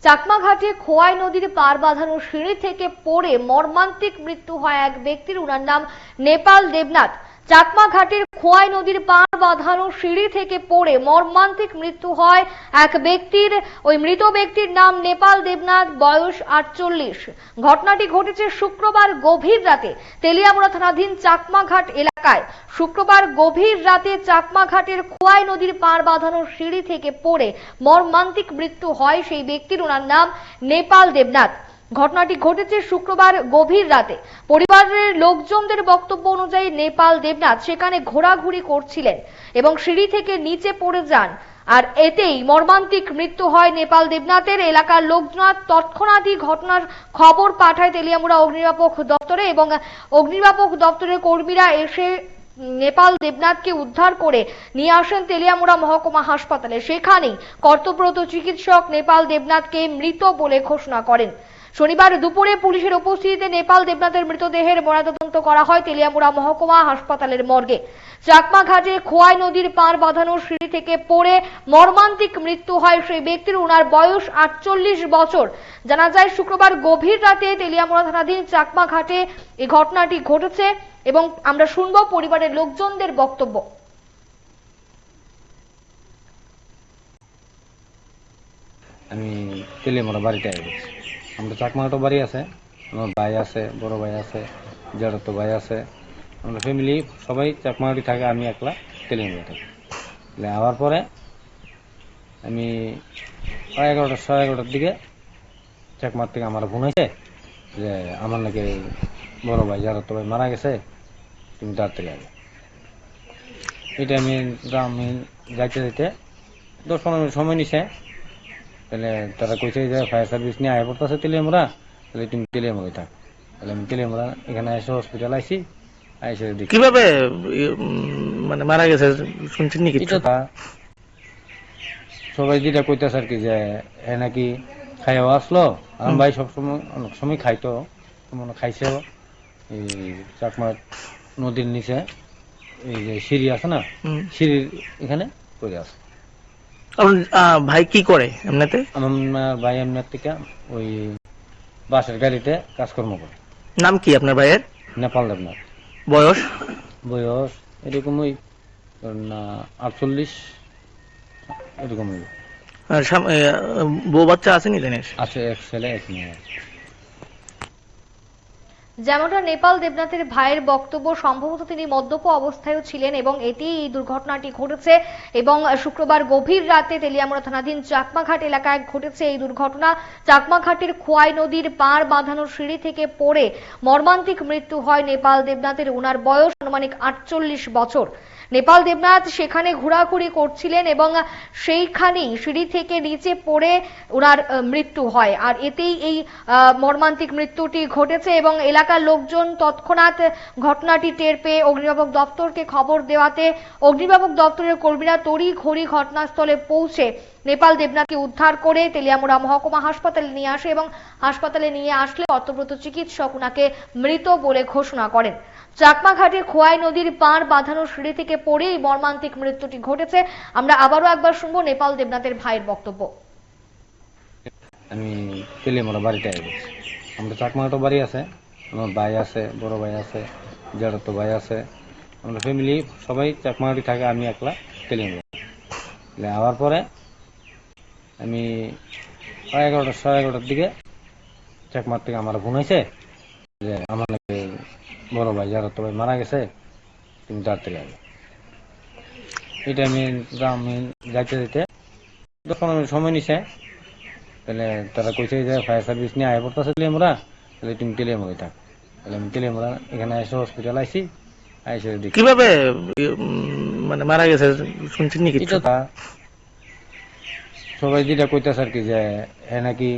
চাকমাঘাটে খোয়াই নদীর পার বাঁধানো সিঁড়ি থেকে পড়ে মর্মান্তিক মৃত্যু হয় এক ব্যক্তির। ওনার নাম নেপাল দেবনাথ। চাকমাঘাটের খোয়াই নদীর পার বাঁধানো সিঁড়ি থেকে পড়ে মর্মান্তিক মৃত্যু হয় এক ব্যক্তির। ওই মৃত ব্যক্তির নাম নেপাল দেবনাথ, বয়স 48। ঘটনাটি ঘটেছে শুক্রবার গভীর রাতে তেলিয়ামুড়া থানাধীন চাকমাঘাট এলাকায়। শুক্রবার গভীর রাতে চাকমাঘাটের খোয়াই নদীর পার বাঁধানো সিঁড়ি থেকে পড়ে মর্মান্তিক মৃত্যু হয় সেই ব্যক্তির। ওনার নাম নেপাল দেবনাথ। ঘটনাটি ঘটেছে শুক্রবার গভীর রাতে। পরিবারের লোকজনদের বক্তব্য অনুযায়ী নেপাল দেবনাথ সেখানে ঘোরাঘুরি করছিলেন এবং সিঁড়ি থেকে নিচে পড়ে যান, আর এতেই মর্মান্তিক মৃত্যু হয় নেপাল দেবনাথের। এলাকার লোকজন তৎক্ষণাৎই ঘটনার খবর পাঠায় তেলিয়ামুড়া অগ্নিনির্বাপক দপ্তরে এবং অগ্নিনির্বাপক দপ্তরের কর্মীরা এসে নেপাল দেবনাথকে উদ্ধার করে নিয়ে আসেন তেলিয়ামুড়া মহকুমা হাসপাতালে। সেখানেই কর্তব্যরত চিকিৎসক নেপাল দেবনাথকে মৃত বলে ঘোষণা করেন। শনিবার দুপুরে পুলিশের উপস্থিতিতে নেপাল দেবনাথের মৃতদেহের ময়নাতদন্ত করা হয় তেলিয়ামুড়া মহকুমা হাসপাতালের মর্গে। চাকমাঘাটে খোয়াই নদীর পার বাঁধানো সিঁড়ি থেকে পড়ে মর্মান্তিক মৃত্যু হয় সেই ব্যক্তির। ওনার বয়স 48 বছর। জানা যায় শুক্রবার গভীর রাতে তেলিয়ামুড়া থানাধীন চাকমাঘাটে এই ঘটনাটি ঘটেছে এবং আমরা শুনবো পরিবারের লোকজনদের বক্তব্য। আমি তেলিয়ামুড়া বাড়িতে আছি। আমরা চাকমাঘাটও বাড়ি আছে, আমার ভাই আছে, বড় ভাই আছে, জেঠাতো ভাই আছে। আমরা ফ্যামিলি সবাই চাকমাঘাটি থাকে, আমি একলা তেলিয়ামুড়া থাকি। আবার পরে আমি 11:30 দিকে চাকমাঘাট থেকে আমার ফোন হয়েছে যে আমার নাকি বড় ভাই জেঠাতো ভাই মারা গেছে, তুমি তাড়াতাড়ি আগে। এটা আমি যাইতে যাইতে 10-15 মিনিট সময় নিছে। তাহলে তারা কইছে যে ফায়ার সার্ভিস নিয়ে আয় পড়তেছে তেলিয়ামুড়া, তাহলে তুমি তেলিয়ামুড়ায় থাক। তাহলে আমি তেলিয়ামুড়া এখানে এসে হসপিটাল আইসি। আইসে দেখি কিভাবে মানে মারা গেছে শুনছেন নাকি? সবাই যেটা কইতেছে আর কি যে এ নাকি খাইও আসলো। আমার ভাই সবসময় অনেক সময় খাইতো, মনে খাইছেও। এই চাকমা নদীর নিচে এই যে সিঁড়ি আছে না, সিঁড়ির এখানে পড়ে আছে। ভাই কি করে এমনিতে? আমার ভাই এমনি থেকে ওই বাসের গাড়িতে কাজকর্ম করে। নাম কি আপনার ভাইয়ের? নেপাল দেবনাথ। বয়স? বয়স এরকম ওই 48 এরকম। আর বউ বাচ্চা আছে নি জানিস? আছে, এক ছেলে এক মেয়ে। যেমনটা নেপাল দেবনাথের ভাইয়ের বক্তব্য, সম্ভবত তিনি মদ্যপ অবস্থায়ও ছিলেন এবং এটি এই দুর্ঘটনাটি ঘটেছে। এবং শুক্রবার গভীর রাতে তেলিয়ামুড়া থানাধীন চাকমাঘাট এলাকায় ঘটেছে এই দুর্ঘটনা। চাকমাঘাটের খোয়াই নদীর পার বাঁধানো সিঁড়ি থেকে পড়ে মর্মান্তিক মৃত্যু হয় নেপাল দেবনাথের। ওনার বয়স আনুমানিক 48 বছর। নেপাল দেবনাথ সেখানে ঘোরাঘুরি করছিলেন এবং সেইখানেই সিঁড়ি থেকে নিচে পড়ে ওনার মৃত্যু হয়, আর এতেই এই মর্মান্তিক মৃত্যুটি ঘটেছে। এবং এলাকার লোকজন তৎক্ষণাৎ ঘটনাটি টের পেয়ে অগ্নিনির্বাপক দপ্তরকে খবর দেওয়াতে অগ্নিনির্বাপক দপ্তরের কর্মীরা তড়িঘড়ি ঘটনাস্থলে পৌঁছে নেপাল দেবনাথকে উদ্ধার করে তেলিয়ামুড়া মহকুমা হাসপাতালে নিয়ে আসে এবং হাসপাতালে নিয়ে আসলে কর্তব্যরত চিকিৎসক ওনাকে মৃত বলে ঘোষণা করেন। চাকমাঘাটে খোয়াই নদীর পার বাঁধানো সিঁড়ি থেকে পড়েই মর্মান্তিক মৃত্যুটি ঘটেছে। আমরা আবারও একবার শুনবো নেপাল দেবনাথের ভাইয়ের বক্তব্য। আমি তেলিয়ামুড়া বাড়িতে আছি। আমরা চাকমাঘাটও বাড়ি আছে, আমার ভাই আছে, বড় ভাই আছে, জেঠাতো ভাই আছে। আমরা ফ্যামিলি সবাই চাকমাঘাটি থাকে, আমি একলা তেলিয়ামুড়া। আবার পরে আমি 11:30 দিকে চাকমাঘাট থেকে আমার ফোন হয়েছে যে আমার নাকি বড় ভাই জেঠাতো ভাই মারা গেছে, তুমি তাড়াতাড়ি আগে। এটা আমি যাইতে যাইতে 10-15 মিনিট সময় নিছে। তাহলে তারা কইছে যে ফায়ার সার্ভিস নিয়ে আয় পড়তেছে তেলিয়ামুড়া, তাহলে তুমি তেলিয়ামুড়ায় থাক। তাহলে আমি তেলিয়ামুড়া এখানে এসে হসপিটাল আইসি। আইসে দেখি কিভাবে মানে মারা গেছে শুনছেন নাকি? সবাই যেটা কইতেছে আর কি যে এ নাকি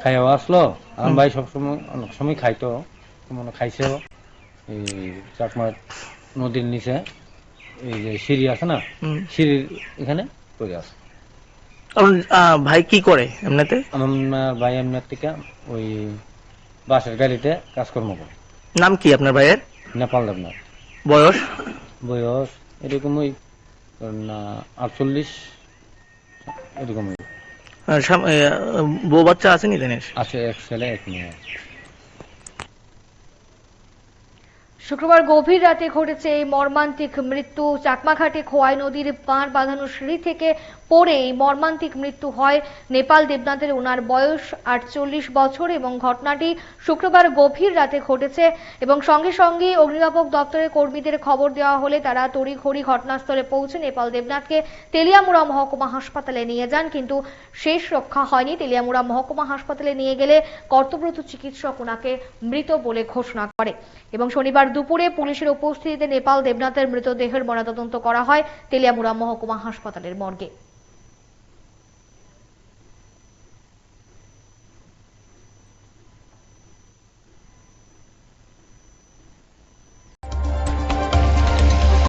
খাইও আসলো। আমার ভাই সবসময় অনেক সময় খাইতো, মনে খাইছেও। এই চাকমা নদীর নিচে এই যে সিঁড়ি আছে না, সিঁড়ির এখানে পড়ে আছে। ভাই কি করে এমনিতে? আমার ভাই এমনি থেকে ওই বাসের গাড়িতে কাজকর্ম করে। নাম কি আপনার ভাইয়ের? নেপাল দেবনাথ। বয়স? বয়স এরকম ওই 48 এরকম। বউ বাচ্চা আসেনি দিনেশ? আছে এক ছেলে এক মেয়ে। শুক্রবার গভীর রাতে ঘটেছে এই মর্মান্তিক মৃত্যু। চাকমাঘাটে খোয়াই নদীর পাড় বাঁধানো সিঁড়ি থেকে পড়ে এই মর্মান্তিক মৃত্যু হয় নেপাল দেবনাথের। ওনার বয়স 48 বছর এবং ঘটনাটি শুক্রবার গভীর রাতে ঘটেছে এবং সঙ্গে সঙ্গে অগ্নিনির্বাপক দপ্তরের কর্মীদের খবর দেওয়া হলে তারা তড়িঘড়ি ঘটনাস্থলে পৌঁছে নেপাল দেবনাথকে তেলিয়ামুড়া মহকুমা হাসপাতালে নিয়ে যান, কিন্তু শেষ রক্ষা হয়নি। তেলিয়ামুড়া মহকুমা হাসপাতালে নিয়ে গেলে কর্তব্যরত চিকিৎসক ওনাকে মৃত বলে ঘোষণা করে এবং শনিবার দুপুরে পুলিশের উপস্থিতিতে নেপাল দেবনাথের মৃতদেহের ময়নাতদন্ত করা হয় তেলিয়ামুড়া মহকুমা হাসপাতালের মর্গে।